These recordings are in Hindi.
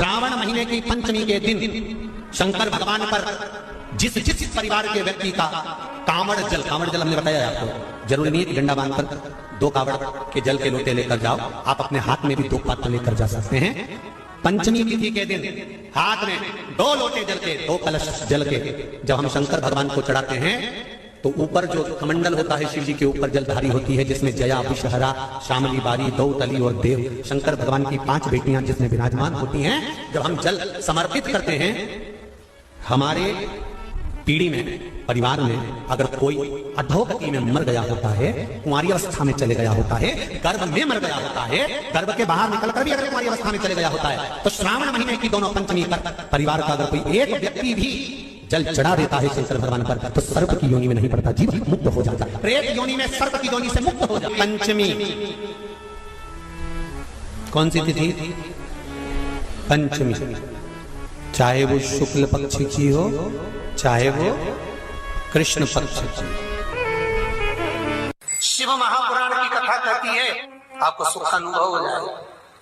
श्रावण महीने की पंचमी के दिन शंकर भगवान पर जिस जिस परिवार के व्यक्ति का कांवड़ जल हमने बताया आपको, जरूरी नहीं है कि डंडा बांधकर 2 कांवड़ के जल के लोटे लेकर जाओ, आप अपने हाथ में भी 2 पात्र लेकर जा सकते हैं। पंचमी तिथि के दिन हाथ में 2 लोटे जल के, 2 कलश जल के जब हम शंकर भगवान को चढ़ाते हैं तो ऊपर जो कमंडल होता है शिव जी के ऊपर जलधारी होती है, जिसमें जया, विषहरा, श्यामली, बारी, दौतली और देव शंकर भगवान की 5 बेटियां जिसमें विराजमान होती हैं। जब हम जल समर्पित करते हैं, हमारे पीढ़ी में, परिवार में अगर कोई अधोगति में मर गया होता है, कुंवारी अवस्था में चले गया होता है, गर्भ में मर गया होता है, गर्भ के बाहर निकलकर भी अगर कुंवारी अवस्था में चले गया होता है, तो श्रावण महीने की दोनों पंचमी पर परिवार का अगर कोई एक व्यक्ति भी जल चढ़ा देता है शंकर भगवान पर, तो सर्प की योनि में नहीं पड़ता, जीव मुक्त हो जाता है, प्रेत योनि में, सर्प की योनि से मुक्त हो जाता है। पंचमी कौन सी तिथि? पंचमी, चाहे वो शुक्ल पक्ष की हो चाहे वो कृष्ण पक्ष की। शिव महापुराण की कथा कहती है, आपको सुख अनुभव हो जाएगा।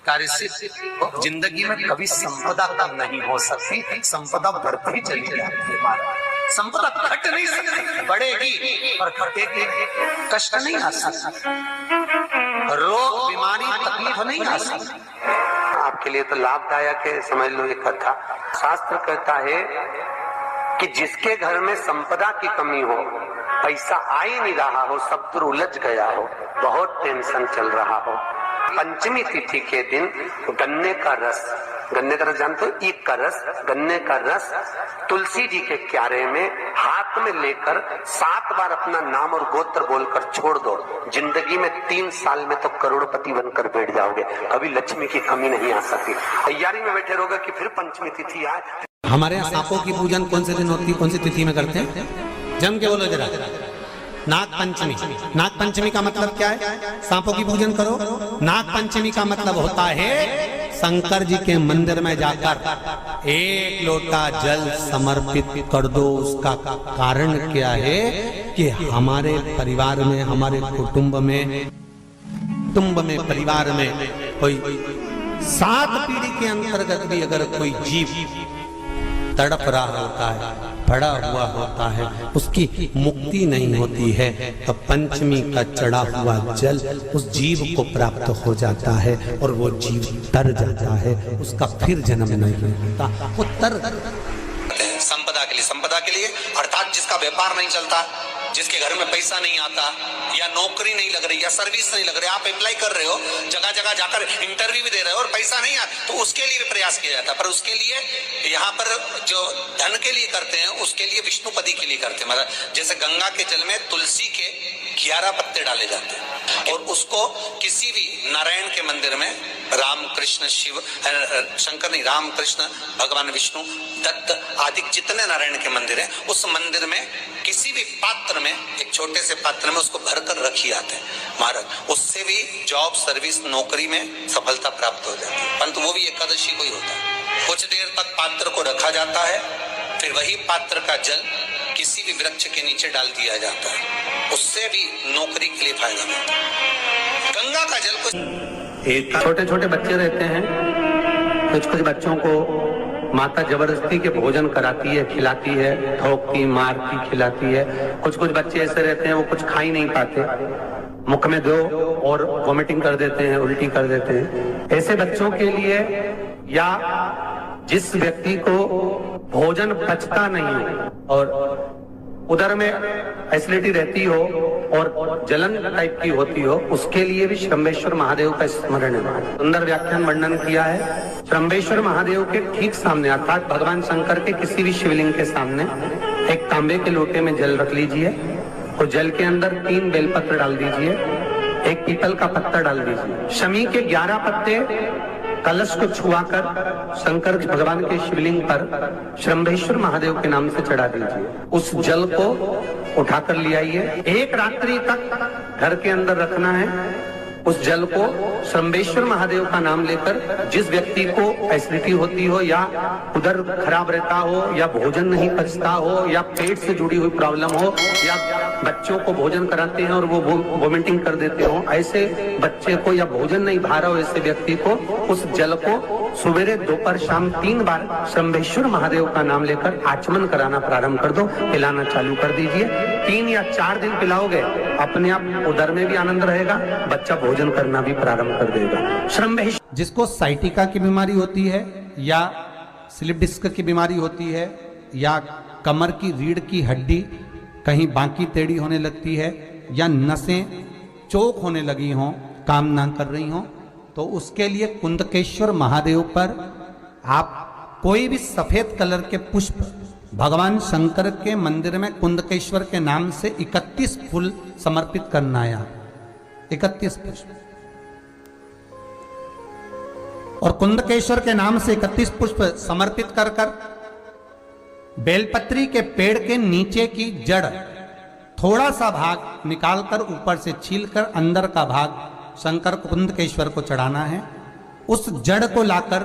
कार्य सिद्ध, जिंदगी में कभी संपदा कम नहीं हो सकती, संपदा बढ़ती चली जाती है। संपदा घट नहीं सकती, बढ़ेगी और घटेगी, कष्ट नहीं आ सकता, रोग बीमारी तकलीफ नहीं आ सकती। आपके लिए तो लाभदायक है, समझ लो ये कथा। शास्त्र कहता है कि जिसके घर में संपदा की कमी हो, पैसा आ ही नहीं रहा हो, सब दूर उलझ गया हो, बहुत टेंशन चल रहा हो, पंचमी तिथि के दिन गन्ने का रस जानते हो, ईख का रस, गन्ने का रस तुलसी जी के क्यारे में हाथ में लेकर 7 बार अपना नाम और गोत्र बोलकर छोड़ दो, जिंदगी में 3 साल में तो करोड़पति बनकर बैठ जाओगे, कभी लक्ष्मी की कमी नहीं आ सकती। तैयारी में बैठे रहोगे कि फिर पंचमी तिथि आए। हमारे यहाँ सांपों की पूजन कौन से दिन होती है, कौन सी तिथि में करते हैं? जम के बोलो जरा। नाग पंचमी। नाग पंचमी का मतलब क्या है? सांपों की पूजन करो। नाग पंचमी का मतलब होता है शंकर जी के मंदिर में जाकर 1 लोटा जल समर्पित कर दो। उसका कारण क्या है कि हमारे परिवार में, हमारे कुटुंब में, परिवार में कोई 7 पीढ़ी के अंतर्गत भी अगर कोई जीव तड़प रहा होता है, पड़ा हुआ होता है, उसकी मुक्ति नहीं होती है, तो पंचमी का चढ़ा हुआ जल उस जीव को प्राप्त हो जाता है और वो जीव तर जाता है, उसका फिर जन्म नहीं होता। वो तर संपदा के लिए अर्थात जिसका व्यापार नहीं चलता, जिसके घर में पैसा नहीं आता, या नौकरी नहीं लग रही, या सर्विस नहीं लग रही, आप अप्लाई कर रहे हो, जगह जगह जाकर इंटरव्यू भी दे रहे हो और पैसा नहीं आता, तो उसके लिए भी प्रयास किया जाता है। पर उसके लिए यहाँ पर जो धन के लिए करते हैं, उसके लिए विष्णुपदी के लिए करते हैं। मतलब जैसे गंगा के जल में तुलसी के 11 पत्ते डाले जाते हैं और उसको किसी भी नारायण के मंदिर में, राम कृष्ण शिव, शंकर नहीं, राम कृष्ण भगवान विष्णु, दत्त आदि जितने नारायण के मंदिर हैं, उस मंदिर में किसी भी पात्र में, एक छोटे से पात्र में उसको भरकर रखी जाते हैं महाराज। उससे भी जॉब, सर्विस, नौकरी में सफलता प्राप्त हो जाती है। परंतु वो भी एकादशी को ही होता है। कुछ देर तक पात्र को रखा जाता है, फिर वही पात्र का जल किसी भी वृक्ष के नीचे डाल दिया जाता है, उससे भी नौकरी के लिए फायदा मिलता है। गंगा का जल को छोटे छोटे बच्चे रहते हैं, कुछ बच्चों को माता जबरदस्ती के भोजन कराती है, खिलाती है, ठोकती, मारती, खिलाती है। कुछ बच्चे ऐसे रहते हैं, वो कुछ खा ही नहीं पाते, मुख में दो और वॉमिटिंग कर देते हैं, उल्टी कर देते हैं। ऐसे बच्चों के लिए, या जिस व्यक्ति को भोजन पचता नहीं और उदर में एसिडिटी रहती हो और जलन टाइप की होती हो, उसके लिए भी श्रंबेश्वर महादेव का स्मरण है। सुंदर व्याख्यान वर्णन किया है। श्रंबेश्वर महादेव के ठीक सामने, अर्थात भगवान शंकर के किसी भी शिवलिंग के सामने एक तांबे के लोटे में जल रख लीजिए और जल के अंदर 3 बेलपत्र डाल दीजिए, 1 पीपल का पत्ता डाल दीजिए, शमी के 11 पत्ते कलश को छुआकर शंकर भगवान के शिवलिंग पर श्रंभेश्वर महादेव के नाम से चढ़ा दीजिए। उस जल को उठाकर ले आइए, 1 रात्रि तक घर के अंदर रखना है। उस जल को श्रम्भेश्वर महादेव का नाम लेकर, जिस व्यक्ति को एसिडिटी होती हो या उधर खराब रहता हो या भोजन नहीं पचता हो या पेट से जुड़ी हुई प्रॉब्लम हो या बच्चों को भोजन कराते हैं और वो वोमिटिंग कर देते हो, ऐसे बच्चे को या भोजन नहीं भा रहा हो ऐसे व्यक्ति को उस जल को सवेरे दोपहर शाम 3 बार श्रम्भेश्वर महादेव का नाम लेकर आचमन कराना प्रारंभ कर दो, पिलाना चालू कर दीजिए। 3 या 4 दिन पिलाओगे, अपने आप उदर में भी आनंद रहेगा, बच्चा भोजन करना भी प्रारंभ कर देगा। श्रम्भेश्वर जिसको साइटिका की बीमारी होती है या स्लिप डिस्क की बीमारी होती है या कमर की रीढ़ की हड्डी कहीं बांकी टेढ़ी होने लगती है या नसें चोक होने लगी हों, काम ना कर रही हों, तो उसके लिए कुंदकेश्वर महादेव पर आप कोई भी सफेद कलर के पुष्प भगवान शंकर के मंदिर में कुंदकेश्वर के नाम से 31 फूल समर्पित करना है। 31 पुष्प, और कुंदकेश्वर के नाम से 31 पुष्प समर्पित कर कर बेलपत्री के पेड़ के नीचे की जड़ थोड़ा सा भाग निकालकर ऊपर से छीलकर अंदर का भाग शंकर कुंदकेश्वर को चढ़ाना है। उस जड़ को लाकर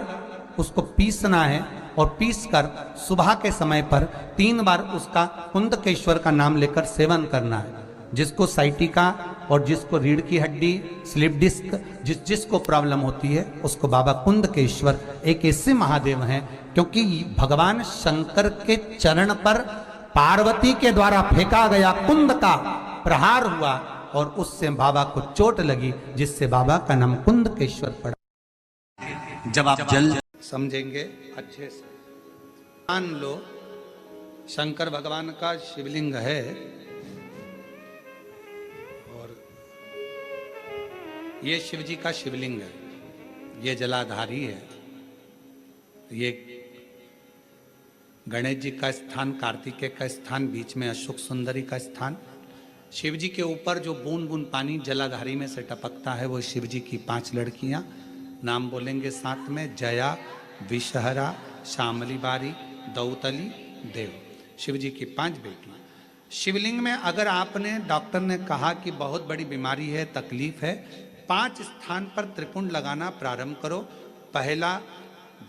उसको पीसना है और पीसकर सुबह के समय पर 3 बार उसका कुंदकेश्वर का नाम लेकर सेवन करना है। जिसको साइटिका और जिसको रीढ़ की हड्डी, स्लिप डिस्क, जिसको प्रॉब्लम होती है उसको बाबा कुंदकेश्वर एक ऐसे महादेव हैं, क्योंकि भगवान शंकर के चरण पर पार्वती के द्वारा फेंका गया कुंद का प्रहार हुआ और उससे बाबा को चोट लगी, जिससे बाबा का नाम कुंदकेश्वर पड़ा। जब आप जल समझेंगे अच्छे से, मान लो शंकर भगवान का शिवलिंग है और ये शिव जी का शिवलिंग है, ये जलाधारी है, ये गणेश जी का स्थान, कार्तिकेय का स्थान, बीच में अशोक सुंदरी का स्थान। शिव जी के ऊपर जो बूंद बूंद पानी जलाधारी में से टपकता है वो शिव जी की 5 लड़कियां, नाम बोलेंगे साथ में, जया, विषहरा, श्यामली बारी, दौतली, देव। शिव जी की 5 बेटियां। शिवलिंग में अगर आपने, डॉक्टर ने कहा कि बहुत बड़ी बीमारी है, तकलीफ है, 5 स्थान पर त्रिपुंड लगाना प्रारंभ करो। पहला,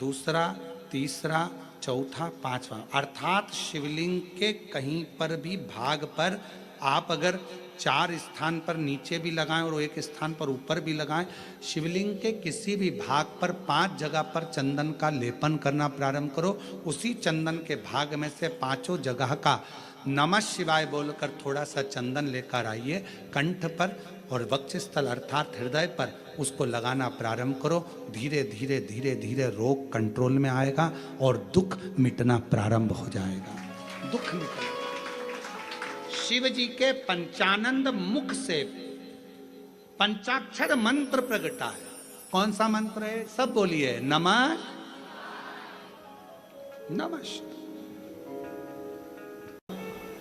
दूसरा, तीसरा, चौथा, 5वां, अर्थात शिवलिंग के कहीं पर भी भाग पर आप अगर 4 स्थान पर नीचे भी लगाएं और 1 स्थान पर ऊपर भी लगाएं, शिवलिंग के किसी भी भाग पर 5 जगह पर चंदन का लेपन करना प्रारंभ करो। उसी चंदन के भाग में से 5 जगह का नमः शिवाय बोलकर थोड़ा सा चंदन लेकर आइए कंठ पर और वक्षस्थल अर्थात हृदय पर उसको लगाना प्रारंभ करो। धीरे धीरे धीरे धीरे रोग कंट्रोल में आएगा और दुख मिटना प्रारंभ हो जाएगा। दुख मिटेगा। शिव जी के पंचानंद मुख से पंचाक्षर मंत्र प्रगटा है। कौन सा मंत्र है? सब बोलिए, नमः नमः।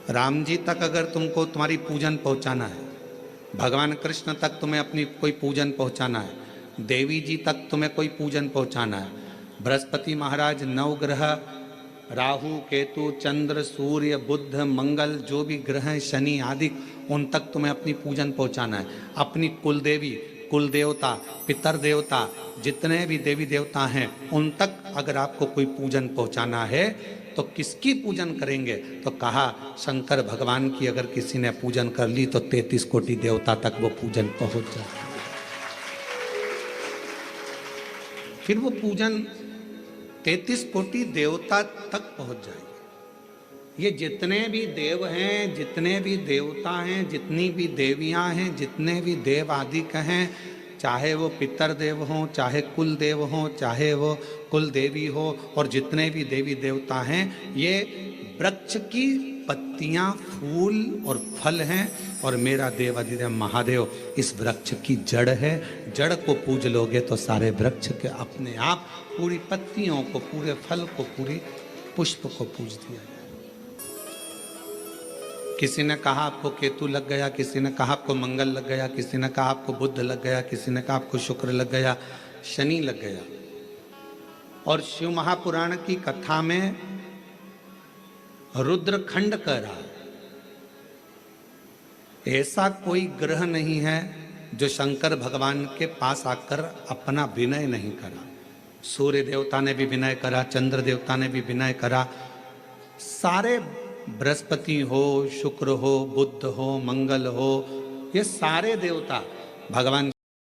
राम जी तक अगर तुमको तुम्हारी पूजन पहुंचाना है, भगवान कृष्ण तक तुम्हें अपनी कोई पूजन पहुंचाना है, देवी जी तक तुम्हें कोई पूजन पहुंचाना है, बृहस्पति महाराज, नवग्रह, राहु, केतु, चंद्र, सूर्य, बुध, मंगल, जो भी ग्रह हैं, शनि आदि, उन तक तुम्हें अपनी पूजन पहुंचाना है। अपनी कुल देवी, कुल देवता, पितर देवता, जितने भी देवी देवता हैं उन तक अगर आपको कोई पूजन पहुंचाना है तो किसकी पूजन करेंगे? तो कहा शंकर भगवान की अगर किसी ने पूजन कर ली तो 33 कोटि देवता तक वो पूजन पहुंच जाए। फिर वो पूजन 33 कोटि देवता तक पहुंच जाएगी। ये जितने भी देव हैं, जितने भी देवता हैं, जितनी भी देवियां हैं, जितने भी देव आदि कहें, चाहे वो पितर देव हों, चाहे कुल देव हों, चाहे वो कुल देवी हो, और जितने भी देवी देवता हैं, ये वृक्ष की पत्तियां, फूल और फल हैं और मेरा देव अधिदेव महादेव इस वृक्ष की जड़ है। जड़ को पूज लोगे तो सारे वृक्ष के अपने आप पूरी पत्तियों को, पूरे फल को, पूरी पुष्प को पूज दिया जाए। किसी ने कहा आपको केतु लग गया, किसी ने कहा आपको मंगल लग गया, किसी ने कहा आपको बुध लग गया, किसी ने कहा आपको शुक्र लग गया, शनि लग गया। और शिव महापुराण की कथा में रुद्रखंड कह रहा है ऐसा कोई ग्रह नहीं है जो शंकर भगवान के पास आकर अपना विनय नहीं करा। सूर्य देवता ने भी विनय करा, चंद्र देवता ने भी विनय करा, सारे बृहस्पति हो, शुक्र हो, बुध हो, मंगल हो, ये सारे देवता भगवान